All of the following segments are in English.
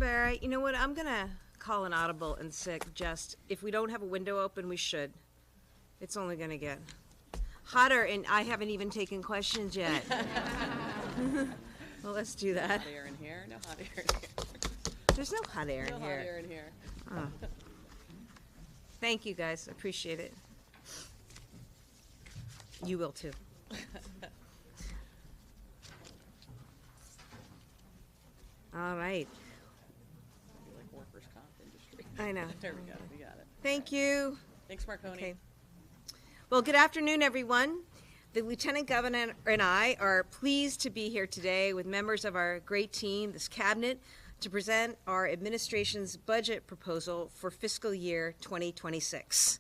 Barry, you know what? I'm going to call an audible and suggest if we don't have a window open, we should. It's only going to get hotter, and I haven't even taken questions yet. Well, let's do that. Hot air in here? No hot air in here. There's no hot air in No here. hot air in here. Oh. Thank you, guys. Appreciate it. You will, too. All right. Like workers' comp industry. I know. There we go. We got it. Thank you. Thanks, Marconi. Okay. Well, good afternoon, everyone. The Lieutenant Governor and I are pleased to be here today with members of our great team, this cabinet, to present our administration's budget proposal for fiscal year 2026.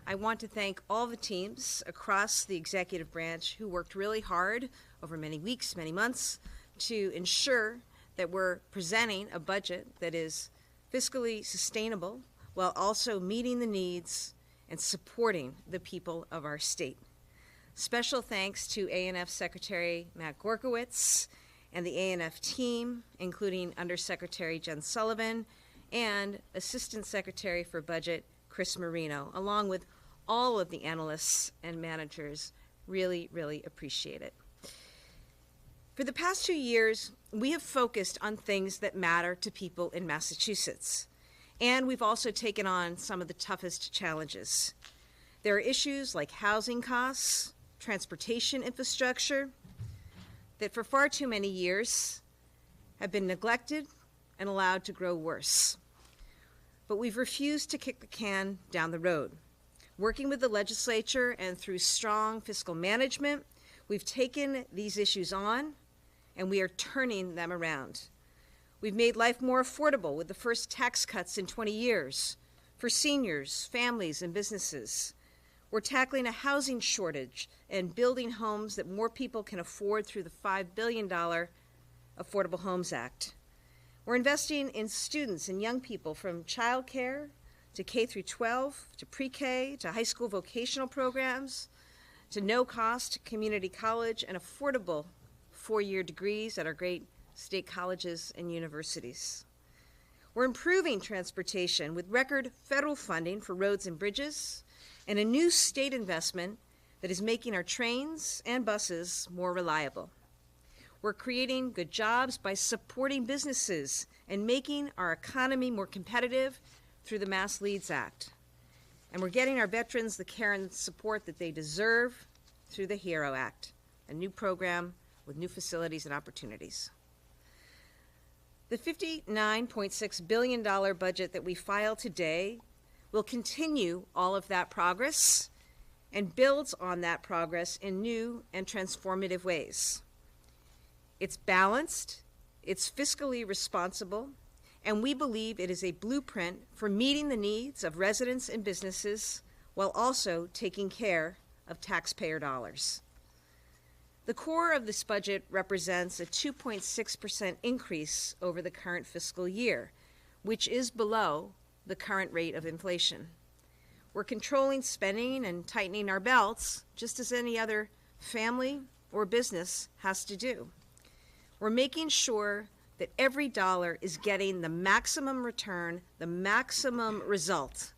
I want to thank all the teams across the executive branch who worked really hard over many weeks, many months, to ensure that we're presenting a budget that is fiscally sustainable while also meeting the needs and supporting the people of our state. Special thanks to A&F Secretary Matt Gorkowitz and the A&F team, including Undersecretary Jen Sullivan and Assistant Secretary for Budget Chris Marino, along with all of the analysts and managers. Really, really appreciate it. For the past 2 years, we have focused on things that matter to people in Massachusetts, and we've also taken on some of the toughest challenges. There are issues like housing costs, transportation infrastructure, that for far too many years have been neglected and allowed to grow worse. But we've refused to kick the can down the road. Working with the legislature and through strong fiscal management, we've taken these issues on and we are turning them around. We've made life more affordable with the first tax cuts in 20 years for seniors, families, and businesses. We're tackling a housing shortage and building homes that more people can afford through the $5 billion Affordable Homes Act. We're investing in students and young people from childcare to K through 12, to pre-K, to high school vocational programs, to no-cost community college and affordable four-year degrees at our great state colleges and universities. We're improving transportation with record federal funding for roads and bridges, and a new state investment that is making our trains and buses more reliable. We're creating good jobs by supporting businesses and making our economy more competitive through the Mass Leads Act. And we're getting our veterans the care and support that they deserve through the HERO Act, a new program with new facilities and opportunities. The $59.6 billion budget that we file today will continue all of that progress and builds on that progress in new and transformative ways. It's balanced, it's fiscally responsible, and we believe it is a blueprint for meeting the needs of residents and businesses while also taking care of taxpayer dollars. The core of this budget represents a 2.6% increase over the current fiscal year, which is below the current rate of inflation. We're controlling spending and tightening our belts, just as any other family or business has to do. We're making sure that every dollar is getting the maximum return, the maximum result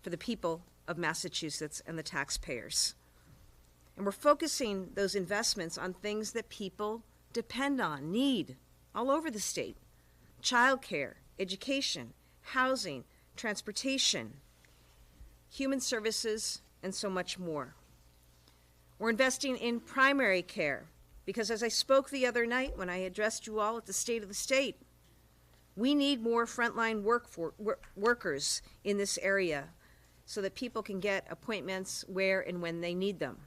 for the people of Massachusetts and the taxpayers. And we're focusing those investments on things that people depend on, need, all over the state. Childcare, education, housing, transportation, human services, and so much more. We're investing in primary care because, as I spoke the other night when I addressed you all at the State of the State, we need more frontline workers in this area so that people can get appointments where and when they need them.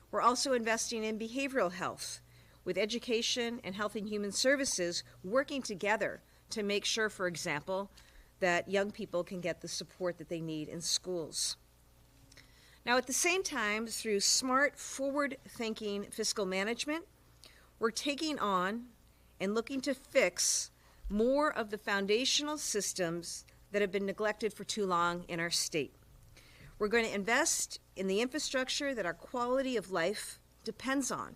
We're also investing in behavioral health with education and Health and Human Services working together to make sure, for example, that young people can get the support that they need in schools. Now, at the same time, through smart, forward-thinking fiscal management, we're taking on and looking to fix more of the foundational systems that have been neglected for too long in our state. We're going to invest in the infrastructure that our quality of life depends on.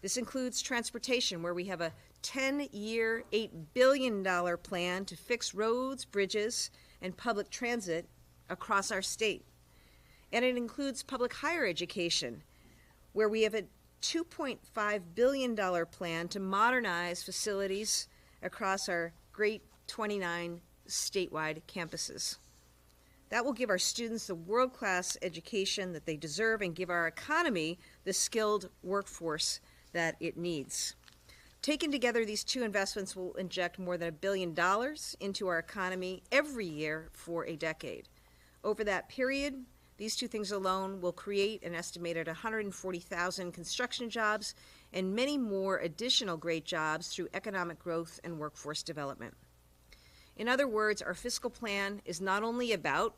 This includes transportation, where we have a 10-year, $8 billion plan to fix roads, bridges, and public transit across our state. And it includes public higher education, where we have a $2.5 billion plan to modernize facilities across our great 29 statewide campuses. That will give our students the world-class education that they deserve and give our economy the skilled workforce that it needs. Taken together, these two investments will inject more than $1 billion into our economy every year for a decade. Over that period, these two things alone will create an estimated 140,000 construction jobs and many more additional great jobs through economic growth and workforce development. In other words, our fiscal plan is not only about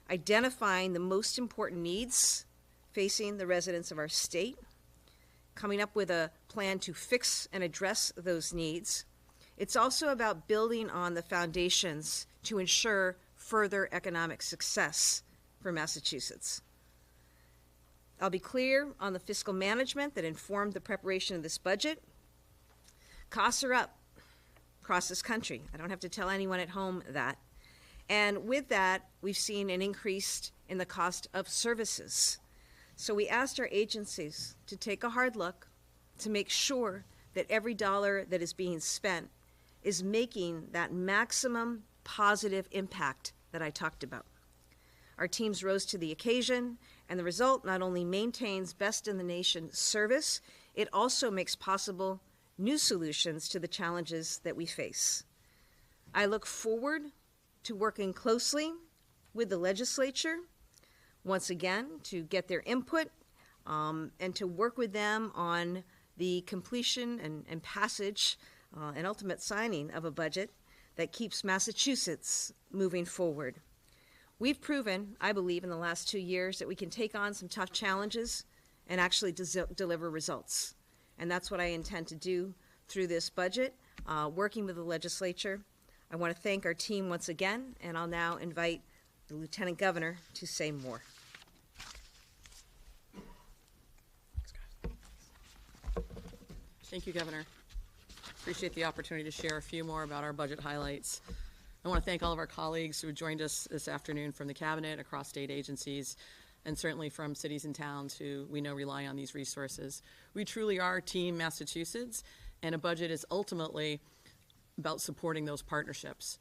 identifying the most important needs facing the residents of our state, coming up with a plan to fix and address those needs, it's also about building on the foundations to ensure further economic success for Massachusetts. I'll be clear on the fiscal management that informed the preparation of this budget. Costs are up across this country. I don't have to tell anyone at home that. And with that, we've seen an increase in the cost of services. So we asked our agencies to take a hard look to make sure that every dollar that is being spent is making that maximum positive impact that I talked about. Our teams rose to the occasion, and the result not only maintains best-in-the-nation service, it also makes possible new solutions to the challenges that we face. I look forward to working closely with the legislature, once again, to get their input and to work with them on the completion and passage and ultimate signing of a budget that keeps Massachusetts moving forward. We've proven, I believe, in the last 2 years that we can take on some tough challenges and actually deliver results. And that's what I intend to do through this budget, working with the legislature. I want to thank our team once again, and I'll now invite the Lieutenant Governor to say more. Thank you, Governor. Appreciate the opportunity to share a few more about our budget highlights. I want to thank all of our colleagues who joined us this afternoon from the Cabinet, across state agencies, and certainly from cities and towns who we know rely on these resources. We truly are Team Massachusetts, and a budget is ultimately about supporting those partnerships.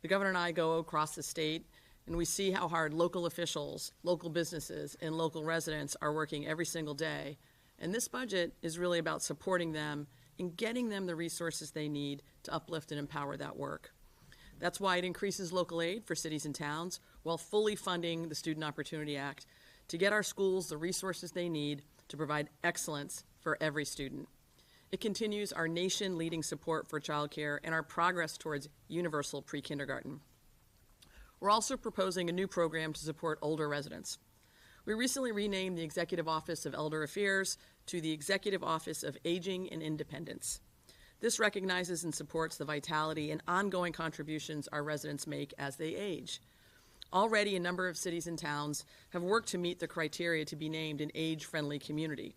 The Governor and I go across the state, and we see how hard local officials, local businesses, and local residents are working every single day. And this budget is really about supporting them and getting them the resources they need to uplift and empower that work. That's why it increases local aid for cities and towns while fully funding the Student Opportunity Act to get our schools the resources they need to provide excellence for every student. It continues our nation-leading support for childcare and our progress towards universal pre-kindergarten. We're also proposing a new program to support older residents. We recently renamed the Executive Office of Elder Affairs to the Executive Office of Aging and Independence. This recognizes and supports the vitality and ongoing contributions our residents make as they age. Already, a number of cities and towns have worked to meet the criteria to be named an age-friendly community.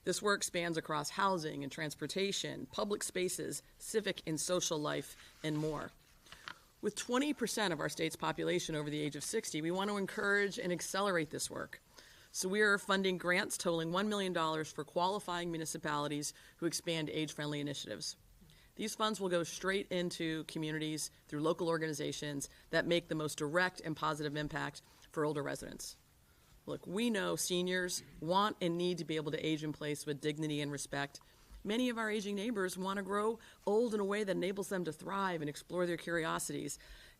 This work spans across housing and transportation, public spaces, civic and social life, and more. With 20% of our state's population over the age of 60, we want to encourage and accelerate this work. So we are funding grants totaling $1 million for qualifying municipalities who expand age-friendly initiatives. These funds will go straight into communities through local organizations that make the most direct and positive impact for older residents. Look, we know seniors want and need to be able to age in place with dignity and respect. Many of our aging neighbors want to grow old in a way that enables them to thrive and explore their curiosities,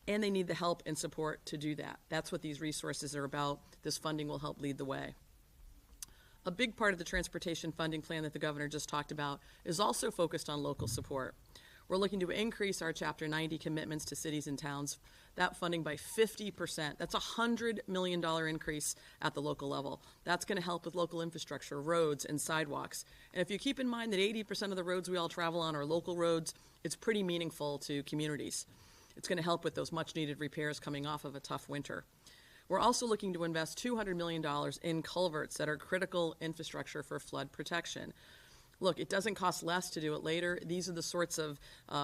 and they need the help and support to do that. That's what these resources are about. This funding will help lead the way. A big part of the transportation funding plan that the Governor just talked about is also focused on local support. We're looking to increase our Chapter 90 commitments to cities and towns, that funding by 50%. That's a $100 million increase at the local level. That's going to help with local infrastructure, roads, and sidewalks. And if you keep in mind that 80% of the roads we all travel on are local roads, it's pretty meaningful to communities. It's going to help with those much-needed repairs coming off of a tough winter. We're also looking to invest $200 million in culverts that are critical infrastructure for flood protection. Look, it doesn't cost less to do it later. These are the sorts of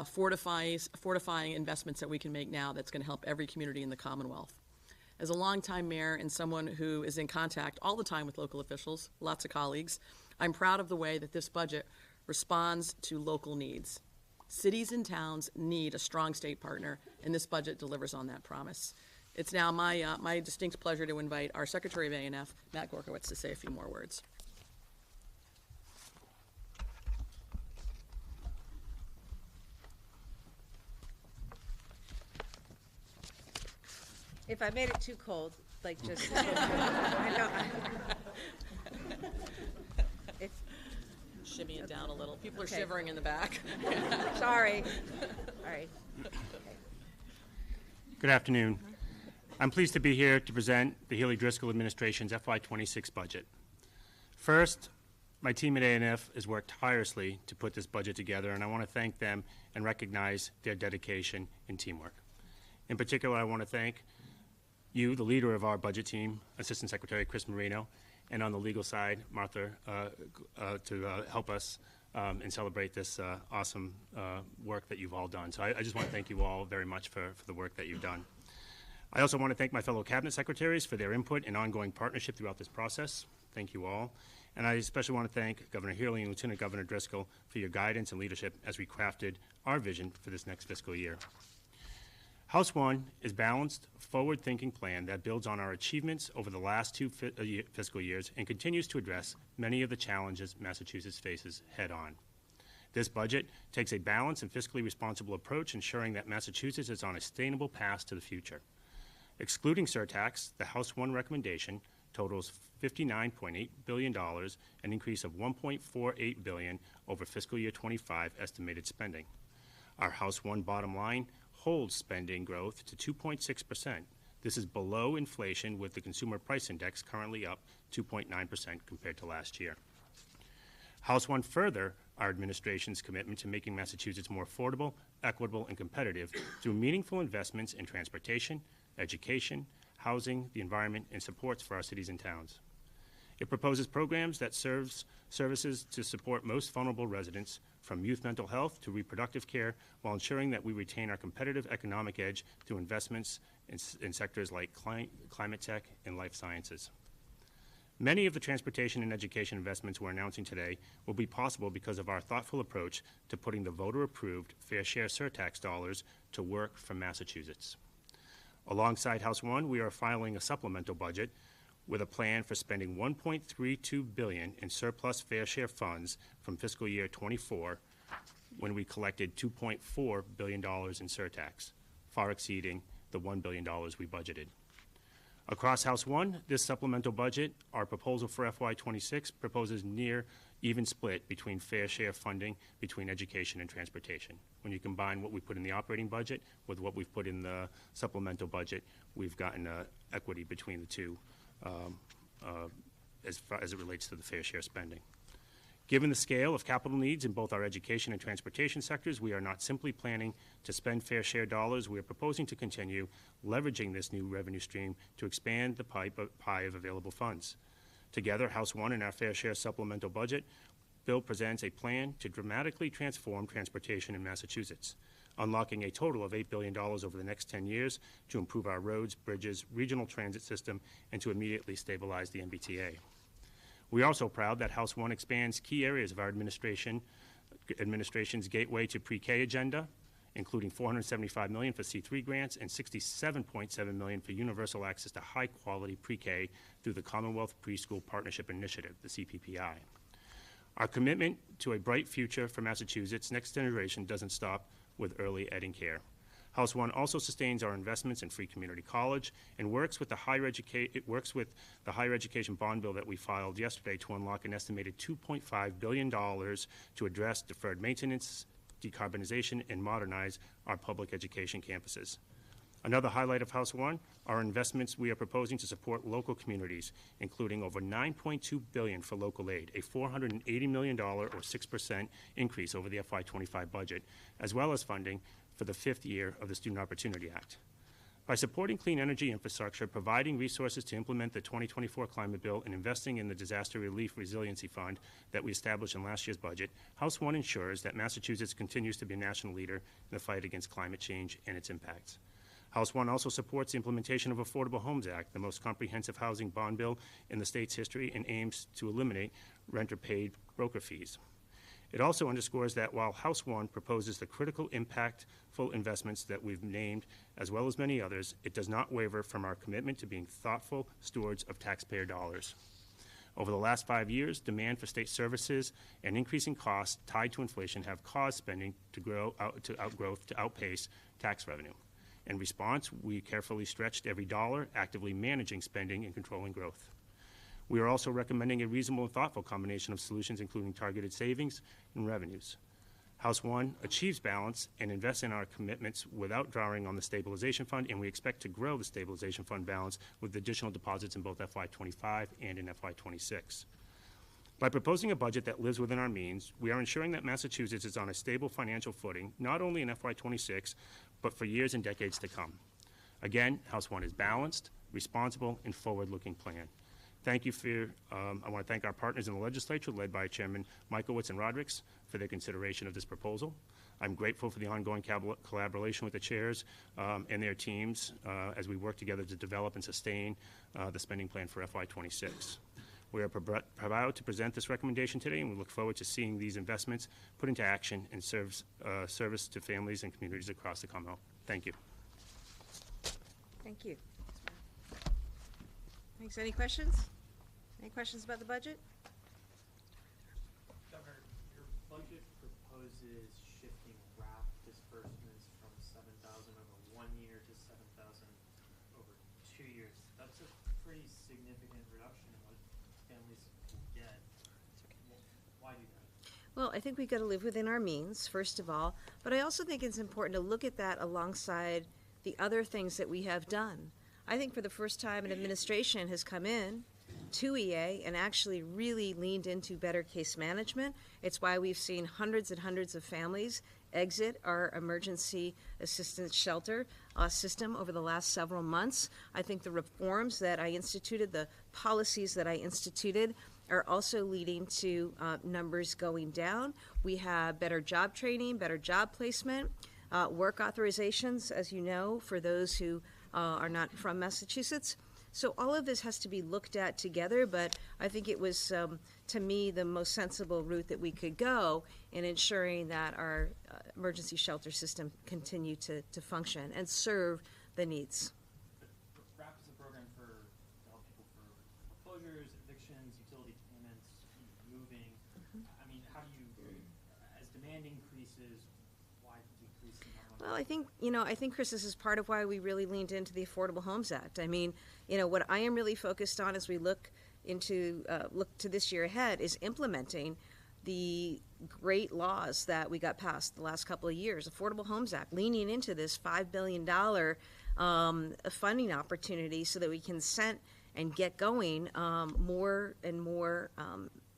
fortifying investments that we can make now that's going to help every community in the Commonwealth. As a longtime mayor and someone who is in contact all the time with local officials, lots of colleagues, I'm proud of the way that this budget responds to local needs. Cities and towns need a strong state partner, and this budget delivers on that promise. It's now my distinct pleasure to invite our Secretary of A&F, Matt Gorkowitz, to say a few more words. If I made it too cold, like just, I don't, if, Shimmy it down a little. People are Okay. shivering in the back. sorry. All right. Good afternoon. I'm pleased to be here to present the Healey-Driscoll administration's FY26 budget. First, my team at A&F has worked tirelessly to put this budget together, and I want to thank them and recognize their dedication and teamwork. In particular, I want to thank you, the leader of our budget team, Assistant Secretary Chris Marino, and on the legal side, Martha, to help us and celebrate this awesome work that you've all done. So I just want to thank you all very much for the work that you've done. I also want to thank my fellow cabinet secretaries for their input and ongoing partnership throughout this process. Thank you all. And I especially want to thank Governor Healey and Lieutenant Governor Driscoll for your guidance and leadership as we crafted our vision for this next fiscal year. House One is a balanced, forward-thinking plan that builds on our achievements over the last two fiscal years and continues to address many of the challenges Massachusetts faces head-on. This budget takes a balanced and fiscally responsible approach, ensuring that Massachusetts is on a sustainable path to the future. Excluding surtax, the House One recommendation totals $59.8 billion, an increase of $1.48 billion over fiscal year 25 estimated spending. Our House One bottom line holds spending growth to 2.6%. This is below inflation, with the Consumer Price Index currently up 2.9% compared to last year. House One further our administration's commitment to making Massachusetts more affordable, equitable, and competitive through meaningful investments in transportation, education, housing, the environment, and supports for our cities and towns. It proposes programs that services to support most vulnerable residents, from youth mental health to reproductive care, while ensuring that we retain our competitive economic edge through investments in sectors like climate tech and life sciences. Many of the transportation and education investments we're announcing today will be possible because of our thoughtful approach to putting the voter-approved fair share surtax dollars to work for Massachusetts. Alongside House One, we are filing a supplemental budget with a plan for spending $1.32 billion in surplus fair share funds from fiscal year 24, when we collected $2.4 billion in surtax, far exceeding the $1 billion we budgeted. Across House One, this supplemental budget, our proposal for FY26 proposes near even split between fair share funding between education and transportation. When you combine what we put in the operating budget with what we've put in the supplemental budget, we've gotten equity between the two as it relates to the fair share spending. Given the scale of capital needs in both our education and transportation sectors, we are not simply planning to spend fair share dollars. We are proposing to continue leveraging this new revenue stream to expand the pie of available funds. Together, House One and our fair share supplemental budget bill presents a plan to dramatically transform transportation in Massachusetts, unlocking a total of $8 billion over the next 10 years to improve our roads, bridges, regional transit system, and to immediately stabilize the MBTA. We are also proud that House One expands key areas of our administration's gateway to pre-K agenda, including $475 million for C3 grants and $67.7 million for universal access to high-quality pre-K through the Commonwealth Preschool Partnership Initiative, the CPPI. Our commitment to a bright future for Massachusetts' next generation doesn't stop with early ed and care. House One also sustains our investments in free community college and works with the higher education bond bill that we filed yesterday to unlock an estimated $2.5 billion to address deferred maintenance, decarbonization, and modernize our public education campuses. Another highlight of House One are investments we are proposing to support local communities, including over $9.2 billion for local aid, a $480 million or 6% increase over the FY25 budget, as well as funding for the 5th year of the Student Opportunity Act. By supporting clean energy infrastructure, providing resources to implement the 2024 climate bill, and investing in the Disaster Relief Resiliency Fund that we established in last year's budget, House 1 ensures that Massachusetts continues to be a national leader in the fight against climate change and its impacts. House 1 also supports the implementation of Affordable Homes Act, the most comprehensive housing bond bill in the state's history, and aims to eliminate renter-paid broker fees. It also underscores that while House 1 proposes the critical, impactful investments that we've named, as well as many others, it does not waver from our commitment to being thoughtful stewards of taxpayer dollars. Over the last 5 years, demand for state services and increasing costs tied to inflation have caused spending to outpace tax revenue. In response, we carefully stretched every dollar, actively managing spending and controlling growth. We are also recommending a reasonable and thoughtful combination of solutions, including targeted savings and revenues. House 1 achieves balance and invests in our commitments without drawing on the stabilization fund, and we expect to grow the stabilization fund balance with additional deposits in both FY25 and in FY26. By proposing a budget that lives within our means, we are ensuring that Massachusetts is on a stable financial footing, not only in FY26, but for years and decades to come. Again, House 1 is balanced, responsible, and forward-looking plan. Thank you I want to thank our partners in the legislature, led by Chairman Michaelwitz and Rodrick, for their consideration of this proposal. I'm grateful for the ongoing collaboration with the chairs and their teams as we work together to develop and sustain the spending plan for FY26. We are proud to present this recommendation today, and we look forward to seeing these investments put into action and service to families and communities across the Commonwealth. Thank you. Thank you. Thanks. Any questions? Any questions about the budget? Governor, your budget proposes shifting RAP disbursements from 7,000 over 1 year to 7,000 over 2 years. That's a pretty significant reduction in what families will get. Why do that? Well, I think we've got to live within our means, first of all, but I also think it's important to look at that alongside the other things that we have done. I think for the first time an administration has come in to EA and actually really leaned into better case management. It's why we've seen hundreds and hundreds of families exit our emergency assistance shelter system over the last several months. I think the reforms that I instituted, the policies that I instituted, are also leading to numbers going down. We have better job training, better job placement, work authorizations, as you know, for those who are not from Massachusetts. So all of this has to be looked at together, but I think it was, to me, the most sensible route that we could go in ensuring that our emergency shelter system continue to function and serve the needs. RAP is a program to help people for foreclosures, evictions, utility payments, moving. I mean, how do you, as demand increases, why decrease the amount? Well, I think, Chris, this is part of why we really leaned into the Affordable Homes Act. I mean, what I am really focused on as we look to this year ahead is implementing the great laws that we got passed the last couple of years. Affordable Homes Act, leaning into this $5 billion funding opportunity so that we can send and get going more and more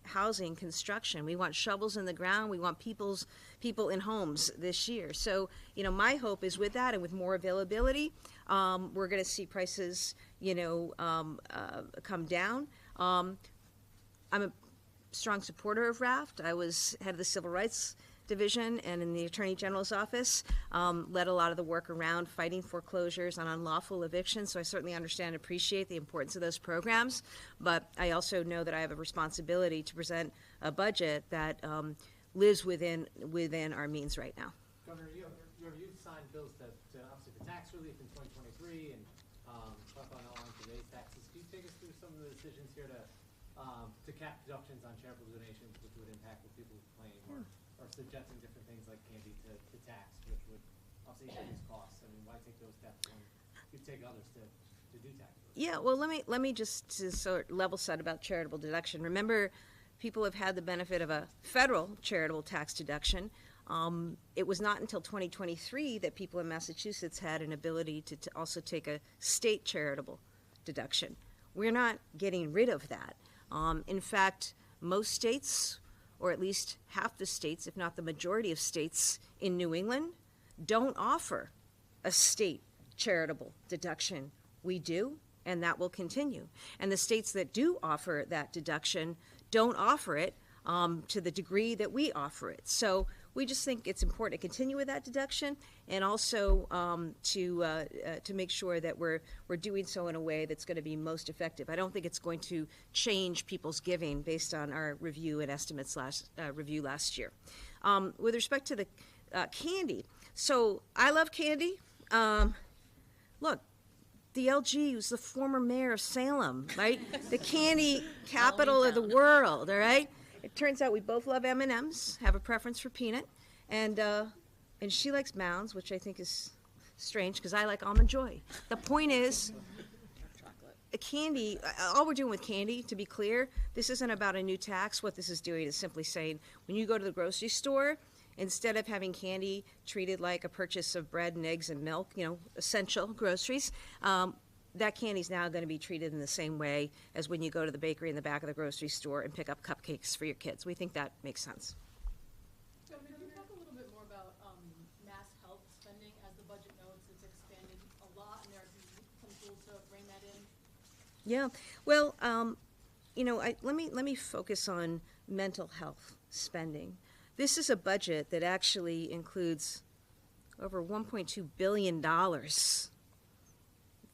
housing construction. We want shovels in the ground. We want people in homes this year. So, my hope is with that and with more availability, we're going to see prices, come down. I'm a strong supporter of RAFT. I was head of the Civil Rights Division and in the Attorney General's office, led a lot of the work around fighting foreclosures on unlawful evictions, so I certainly understand and appreciate the importance of those programs, but I also know that I have a responsibility to present a budget that lives within our means right now. Governor, you've signed bills that obviously for tax relief in 2023 and talk on how long to raise taxes. Can you take us through some of the decisions here to cap deductions on charitable donations, which would impact what people claim, or suggesting different things like candy to tax, which would obviously increase costs? I mean, why take those steps when you take others to do tax relief? Yeah, well, let me just sort of level set about charitable deduction. Remember, people have had the benefit of a federal charitable tax deduction. It was not until 2023 that people in Massachusetts had an ability to also take a state charitable deduction. We're not getting rid of that. In fact, most states, or at least half the states, if not the majority of states in New England, don't offer a state charitable deduction. We do, and that will continue. And the states that do offer that deduction don't offer it to the degree that we offer it. So we just think it's important to continue with that deduction, and also to make sure that we're doing so in a way that's going to be most effective. I don't think it's going to change people's giving based on our review and estimates last year. With respect to the candy, so I love candy. Look, the LG was the former mayor of Salem, right? The candy capital of the world, all right? It turns out we both love M&Ms, have a preference for peanut, and she likes Mounds, which I think is strange because I like Almond Joy. The point is, candy, all we're doing with candy, to be clear, this isn't about a new tax. What this is doing is simply saying, when you go to the grocery store, instead of having candy treated like a purchase of bread and eggs and milk, essential groceries, that candy's now going to be treated in the same way as when you go to the bakery in the back of the grocery store and pick up cupcakes for your kids. We think that makes sense. So could you talk a little bit more about mass health spending? As the budget notes, it's expanded a lot, and there are some tools to bring that in. Yeah, well, let me focus on mental health spending. This is a budget that actually includes over $1.2 billion.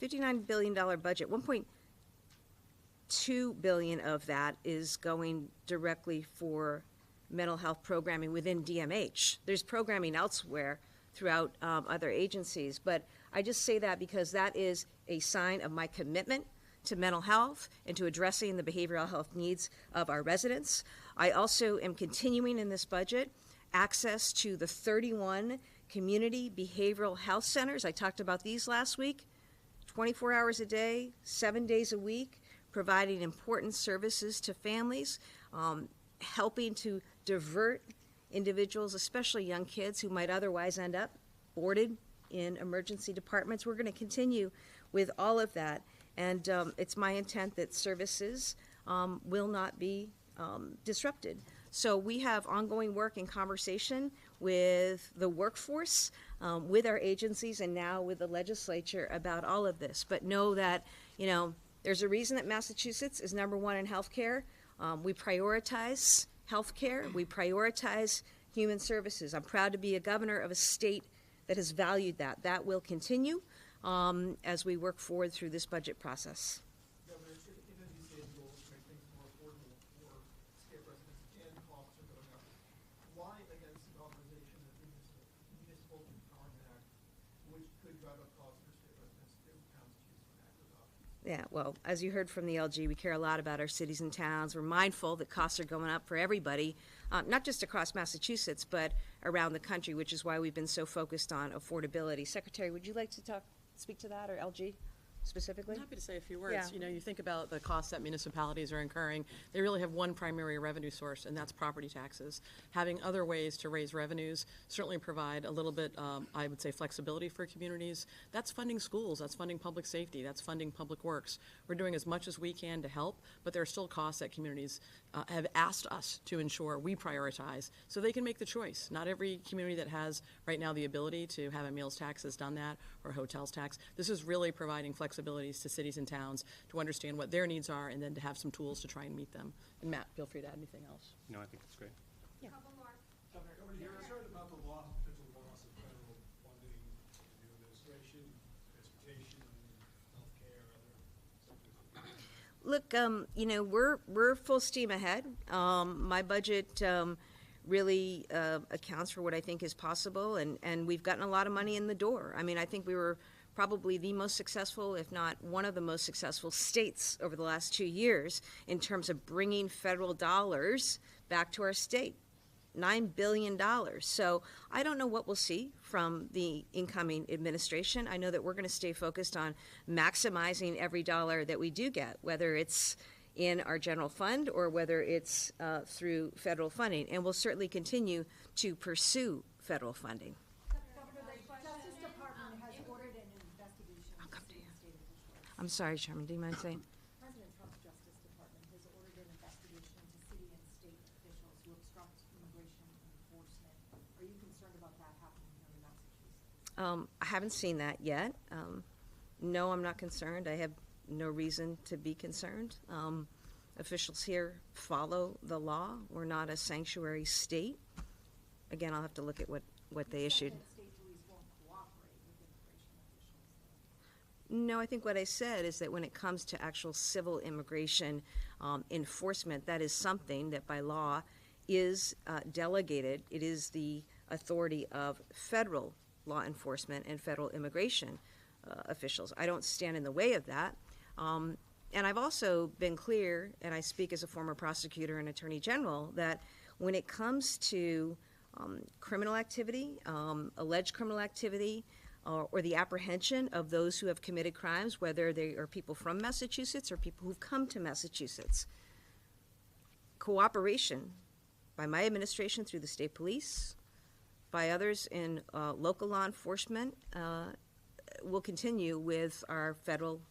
$59 billion budget, $1.2 billion of that is going directly for mental health programming within DMH. There's programming elsewhere throughout other agencies, but I just say that because that is a sign of my commitment to mental health and to addressing the behavioral health needs of our residents. I also am continuing in this budget access to the 31 community behavioral health centers. I talked about these last week. 24 hours a day, 7 days a week, providing important services to families, helping to divert individuals, especially young kids who might otherwise end up boarded in emergency departments. We're going to continue with all of that, and it's my intent that services will not be disrupted. So we have ongoing work and conversation with the workforce, with our agencies, and now with the legislature about all of this. But know that, there's a reason that Massachusetts is #1 in healthcare. We prioritize healthcare. We prioritize human services. I'm proud to be a governor of a state that has valued that. That will continue as we work forward through this budget process. Governor, given these stated goals to make things more affordable for state residents and costs are going up, why against the authorization of the Municipal Empowerment Act, which could drive up costs for state residents if towns choose to enact those options? Yeah, well, as you heard from the LG, we care a lot about our cities and towns. We're mindful that costs are going up for everybody, not just across Massachusetts, but around the country, which is why we've been so focused on affordability. Secretary, would you like to speak to that, or LG specifically? I'm happy to say a few words. Yeah. You think about the costs that municipalities are incurring. They really have one primary revenue source, and that's property taxes. Having other ways to raise revenues certainly provide a little bit, I would say, flexibility for communities. That's funding schools. That's funding public safety. That's funding public works. We're doing as much as we can to help, but there are still costs that communities have asked us to ensure we prioritize so they can make the choice. Not every community that has right now the ability to have a meals tax has done that, or a hotels tax. This is really providing flexibilities to cities and towns to understand what their needs are and then to have some tools to try and meet them. And Matt, feel free to add anything else. No, I think that's great. Governor, you're concerned about the potential loss of federal funding to the new administration, transportation, healthcare, other sectors. Look, we're full steam ahead. My budget really accounts for what I think is possible, and we've gotten a lot of money in the door. I mean, I think we were probably the most successful, if not one of the most successful states over the last 2 years in terms of bringing federal dollars back to our state. $9 billion. So I don't know what we'll see from the incoming administration. I know that we're going to stay focused on maximizing every dollar that we do get, whether it's in our general fund or whether it's through federal funding. And we'll certainly continue to pursue federal funding. Governor, the Justice Department has ordered an investigation into state officials. I'm sorry, Chairman, do you mind saying? President Trump's Justice Department has ordered an investigation into city and state officials who obstruct immigration enforcement. Are you concerned about that happening here in Massachusetts? I haven't seen that yet. No, I'm not concerned. I have no reason to be concerned. Officials here follow the law. We're not a sanctuary state. Again, I'll have to look at what they issued. That state police won't cooperate with immigration officials. No, I think what I said is that when it comes to actual civil immigration enforcement, that is something that by law is delegated. It is the authority of federal law enforcement and federal immigration officials. I don't stand in the way of that. And I've also been clear, and I speak as a former prosecutor and attorney general, that when it comes to criminal activity, alleged criminal activity, or the apprehension of those who have committed crimes, whether they are people from Massachusetts or people who've come to Massachusetts, cooperation by my administration through the state police, by others in local law enforcement, will continue with our federal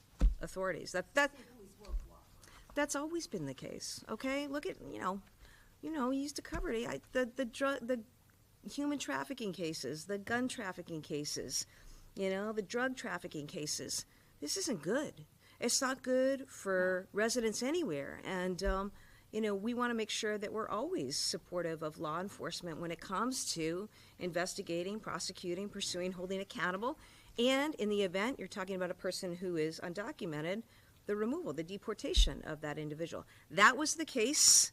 authorities. State police will cooperate. That's always been the case. Okay, look at you used to cover it. The human trafficking cases, the gun trafficking cases, the drug trafficking cases. This isn't good. It's not good for residents anywhere. And we want to make sure that we're always supportive of law enforcement when it comes to investigating, prosecuting, pursuing, holding accountable. And in the event you're talking about a person who is undocumented, the removal, the deportation of that individual. That was the case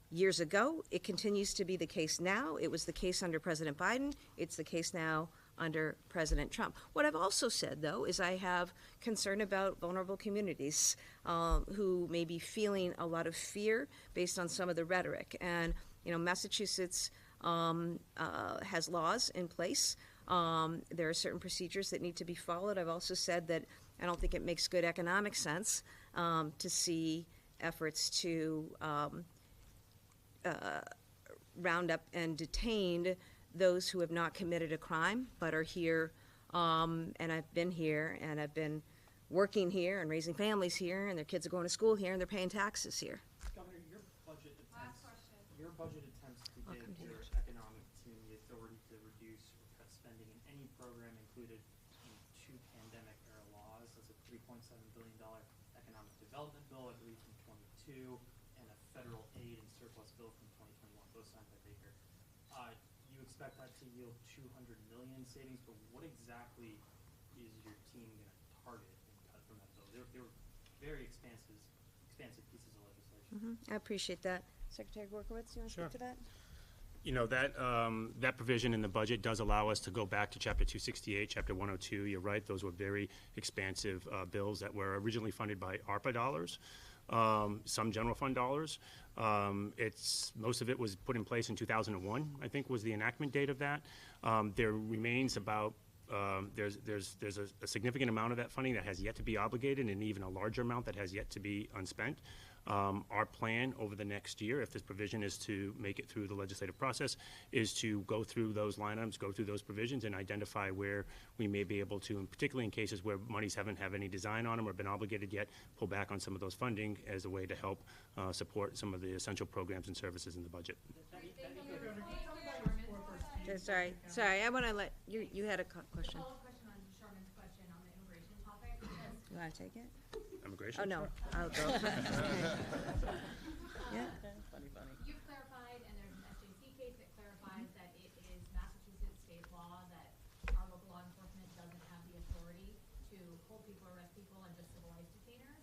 years ago. It continues to be the case now. It was the case under President Biden. It's the case now under President Trump. What I've also said, though, is I have concern about vulnerable communities who may be feeling a lot of fear based on some of the rhetoric. And, Massachusetts has laws in place. There are certain procedures that need to be followed. I've also said that I don't think it makes good economic sense to see efforts to round up and detain those who have not committed a crime but are here, and I've been here, and I've been working here and raising families here, and their kids are going to school here, and they're paying taxes here. Governor, your budget attempts to Welcome give to your economic team the authority to reduce or cut spending in any program included in 2 pandemic-era laws. That's a $3.7 billion economic development bill, I believe, from 22, and a federal aid and surplus bill from 2021, both signed by Baker. You expect that to yield $200 million in savings, but what exactly is your team going to target and cut from that bill? They were very expansive pieces of legislation. I appreciate that. Secretary Gorkowitz, you want to Sure. speak to that? That provision in the budget does allow us to go back to Chapter 268, Chapter 102. You're right, those were very expansive bills that were originally funded by ARPA dollars, some general fund dollars. Most of it was put in place in 2001, I think was the enactment date of that. There remains about there's a significant amount of that funding that has yet to be obligated, and even a larger amount that has yet to be unspent. Our plan over the next year, if this provision is to make it through the legislative process, is to go through those line items, go through those provisions, and identify where we may be able to, and particularly in cases where monies haven't have any design on them or been obligated yet, pull back on some of those funding as a way to help support some of the essential programs and services in the budget. Sorry, I want to let, you had a question. Follow-up question on Sherman's question on the immigration topic. You want to take it? Immigration? Oh, no, I'll go. Yeah. Funny. You've clarified, and there's an SJC case that clarifies that it is Massachusetts state law that our local law enforcement doesn't have the authority to hold people, arrest people, and just civilize detainers.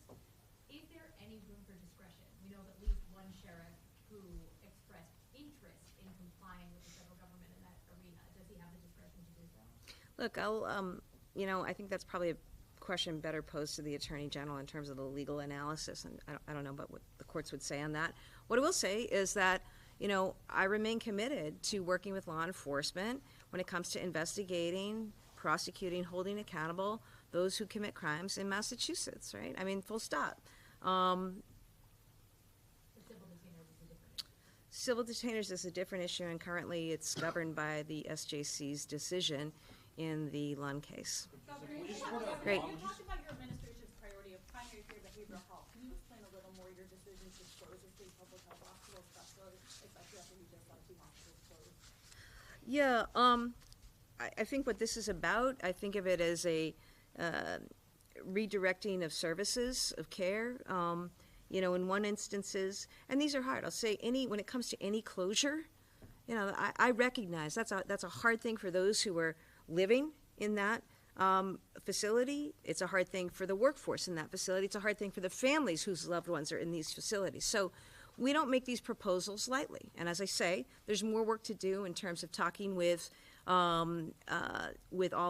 Is there any room for discretion? We know of at least one sheriff who expressed interest in complying with the federal government in that arena. Does he have the discretion to do so? Look, I think that's probably a question better posed to the Attorney General in terms of the legal analysis, and I don't know about what the courts would say on that. What I will say is that, I remain committed to working with law enforcement when it comes to investigating, prosecuting, holding accountable those who commit crimes in Massachusetts, right? I mean, full stop. The civil detainers is a different issue. Civil detainers is a different issue, and currently it's governed by the SJC's decision in the Lund case. Great. You talked about your administration's priority of primary care behavioral health. Can you explain a little more your decision to close the state public health hospitals, especially after you just let 2 hospitals close? Yeah, I think what this is about, I think of it as a redirecting of services, of care. You know, in one instances, and these are hard, I'll say when it comes to any closure, you know, I recognize that's a hard thing for those who are living in that facility. It's a hard thing for the workforce in that facility. It's a hard thing for the families whose loved ones are in these facilities. So we don't make these proposals lightly. And as I say, there's more work to do in terms of talking with all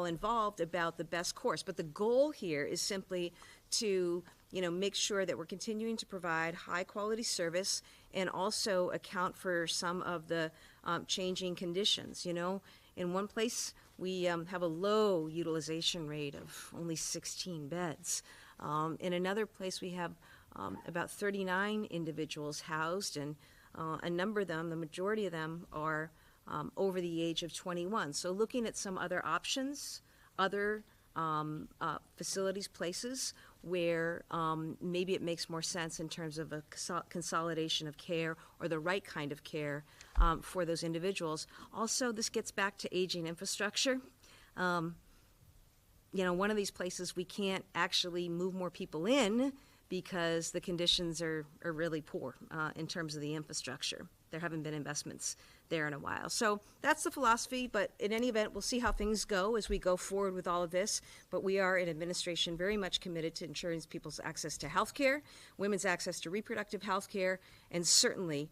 involved about the best course. But the goal here is simply to, you know, make sure that we're continuing to provide high quality service and also account for some of the changing conditions. You know, in one place we have a low utilization rate of only 16 beds. In another place we have about 39 individuals housed, and a number of them, the majority of them, are over the age of 21. So looking at some other options, other facilities, places where maybe it makes more sense in terms of a consolidation of care or the right kind of care for those individuals. Also, this gets back to aging infrastructure. You know, one of these places we can't actually move more people in because the conditions are really poor in terms of the infrastructure. There haven't been investments there in a while. So that's the philosophy, but in any event, we'll see how things go as we go forward with all of this. But we are in administration very much committed to ensuring people's access to health care, women's access to reproductive health care, and certainly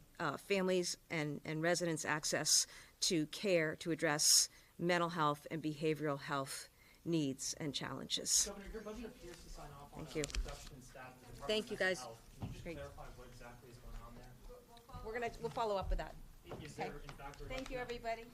families and residents' access to care to address mental health and behavioral health needs and challenges. Governor, your budget appears to sign off on Thank a you. reduction in staff at the Department Thank you, of guys. Health. Can you just Great. clarify what exactly is going on there? We'll follow up with that. Is there, Okay. in fact, a Thank you, reduction? everybody.